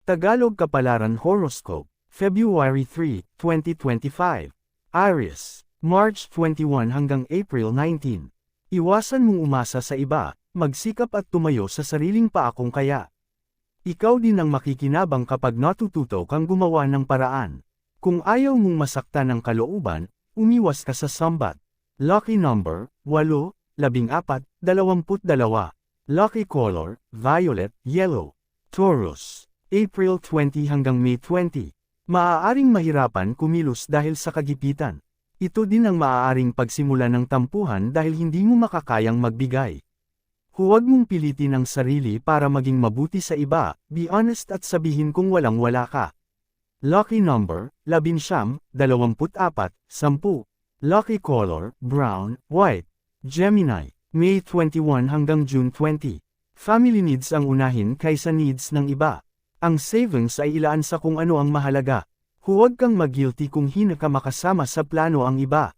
Tagalog Kapalaran Horoscope, February 3, 2025. Aries, March 21 hanggang April 19. Iwasan mong umasa sa iba, magsikap at tumayo sa sariling paa kung kaya. Ikaw din ang makikinabang kapag natututo kang gumawa ng paraan. Kung ayaw mong masaktan ng kalooban, umiwas ka sa sambat. Lucky number, 8, 14, 22. Lucky color, violet, yellow. Taurus, April 20 hanggang May 20. Maaaring mahirapan kumilos dahil sa kagipitan. Ito din ang maaaring pagsimula ng tampuhan dahil hindi mo makakayang magbigay. Huwag mong pilitin ang sarili para maging mabuti sa iba, be honest at sabihin kung walang-wala ka. Lucky number, 11, 24, 10. Lucky color, brown, white. Gemini, May 21 hanggang June 20. Family needs ang unahin kaysa needs ng iba. Ang savings ay ilaan sa kung ano ang mahalaga. Huwag kang mag-guilty kung hindi ka makasama sa plano ang iba.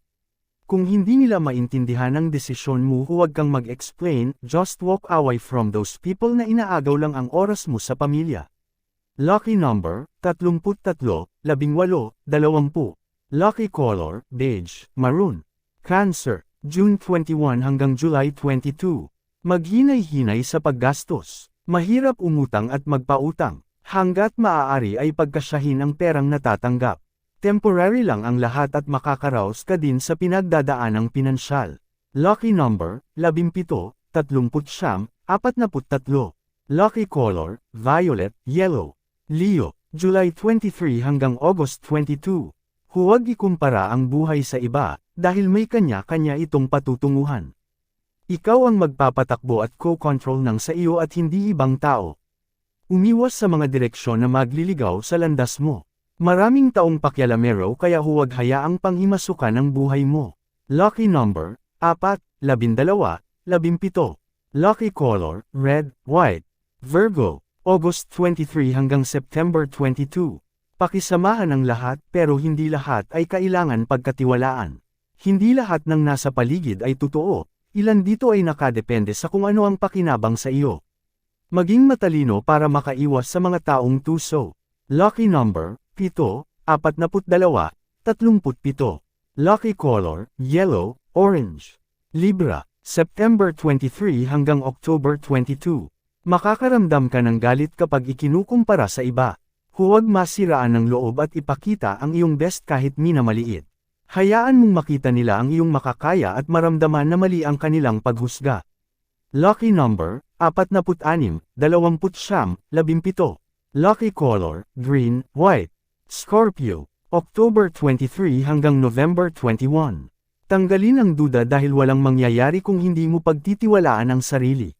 Kung hindi nila maintindihan ang desisyon mo, huwag kang mag-explain, just walk away from those people na inaagaw lang ang oras mo sa pamilya. Lucky number, 33, 18, 20. Lucky color, beige, maroon. Cancer, June 21 hanggang July 22. Maghinay-hinay sa paggastos. Mahirap umutang at magpautang. Hanggat maaari ay pagkasyahin ang perang natatanggap. Temporary lang ang lahat at makakaraos ka din sa pinagdadaanang pinansyal. Lucky number, 17, 39, 43. Lucky color, violet, yellow. Leo, July 23 hanggang August 22. Huwag ikumpara ang buhay sa iba, dahil may kanya-kanya itong patutunguhan. Ikaw ang magpapatakbo at co-control ng sa iyo at hindi ibang tao. Umiwas sa mga direksyon na magliligaw sa landas mo. Maraming taong pakialamero kaya huwag hayaang panghimasukan ang buhay mo. Lucky number, 4, 12, 17. Lucky color, red, white. Virgo, August 23 hanggang September 22. Pakisamahan ang lahat pero hindi lahat ay kailangan pagkatiwalaan. Hindi lahat ng nasa paligid ay totoo, ilan dito ay nakadepende sa kung ano ang pakinabang sa iyo. Maging matalino para makaiwas sa mga taong tuso. Lucky number, 7, 42, 37. Lucky color, yellow, orange. Libra, September 23 hanggang October 22. Makakaramdam ka ng galit kapag ikinukumpara sa iba. Huwag masiraan ng loob at ipakita ang iyong best kahit minamaliit. Hayaan mong makita nila ang iyong makakaya at maramdaman na mali ang kanilang paghusga. Lucky number, 46, 20, 17. Lucky color, green, white. Scorpio, October 23 hanggang November 21. Tanggalin ang duda dahil walang mangyayari kung hindi mo pagtitiwalaan ang sarili.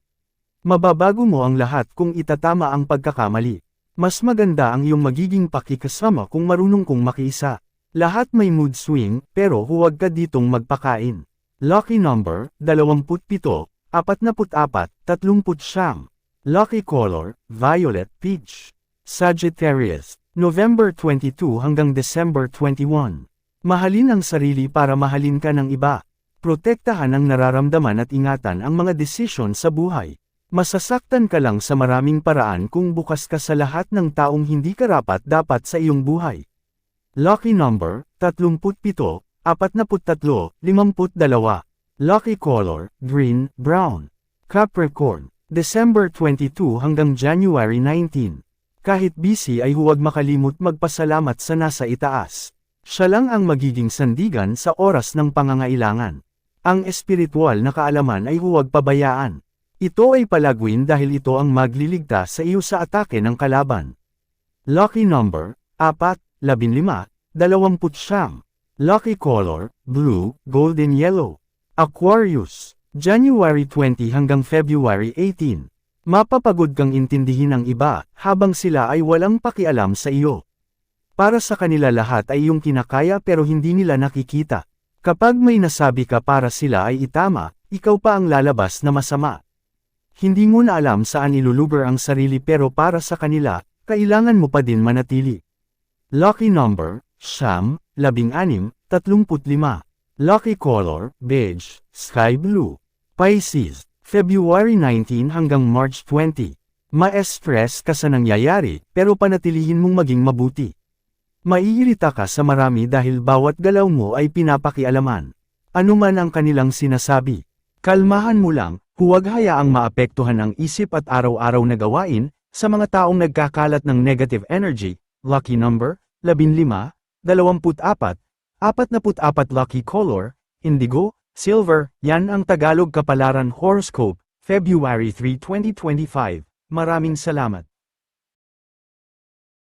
Mababago mo ang lahat kung itatama ang pagkakamali. Mas maganda ang iyong magiging pakikasama kung marunong kong makiisa. Lahat may mood swing, pero huwag ka ditong magpakain. Lucky number, 27, 44, 30. Lucky color, violet, peach. Sagittarius, November 22 hanggang December 21. Mahalin ang sarili para mahalin ka ng iba. Protektahan ang nararamdaman at ingatan ang mga desisyon sa buhay. Masasaktan ka lang sa maraming paraan kung bukas ka sa lahat ng taong hindi karapat-dapat sa iyong buhay. Lucky number, 37, 43, 52. Lucky color, green, brown. Capricorn, December 22 hanggang January 19. Kahit busy ay huwag makalimot magpasalamat sa nasa itaas. Siya lang ang magiging sandigan sa oras ng pangangailangan. Ang espiritual na kaalaman ay huwag pabayaan. Ito ay palaguin dahil ito ang magliligtas sa iyo sa atake ng kalaban. Lucky number, 4, 15, 20. Lucky color, blue, golden yellow. Aquarius, January 20 hanggang February 18. Mapapagod kang intindihin ang iba, habang sila ay walang pakialam sa iyo. Para sa kanila lahat ay iyong kinakaya pero hindi nila nakikita. Kapag may nasabi ka para sila ay itama, ikaw pa ang lalabas na masama. Hindi mo na alam saan iluluber ang sarili pero para sa kanila, kailangan mo pa din manatili. Lucky number, 9, 16, 35. Lucky color, beige, sky blue. Pisces, February 19 hanggang March 20. Ma-stress ka sa nangyayari, pero panatilihin mong maging mabuti. Maiirita ka sa marami dahil bawat galaw mo ay pinapakialaman. Ano man ang kanilang sinasabi. Kalmahan mo lang, huwag hayaang maapektuhan ang isip at araw-araw na gawain, sa mga taong nagkakalat ng negative energy. Lucky number, 15, 24, 44 lucky color, indigo, silver. Yan ang Tagalog Kapalaran Horoscope, February 3, 2025. Maraming salamat.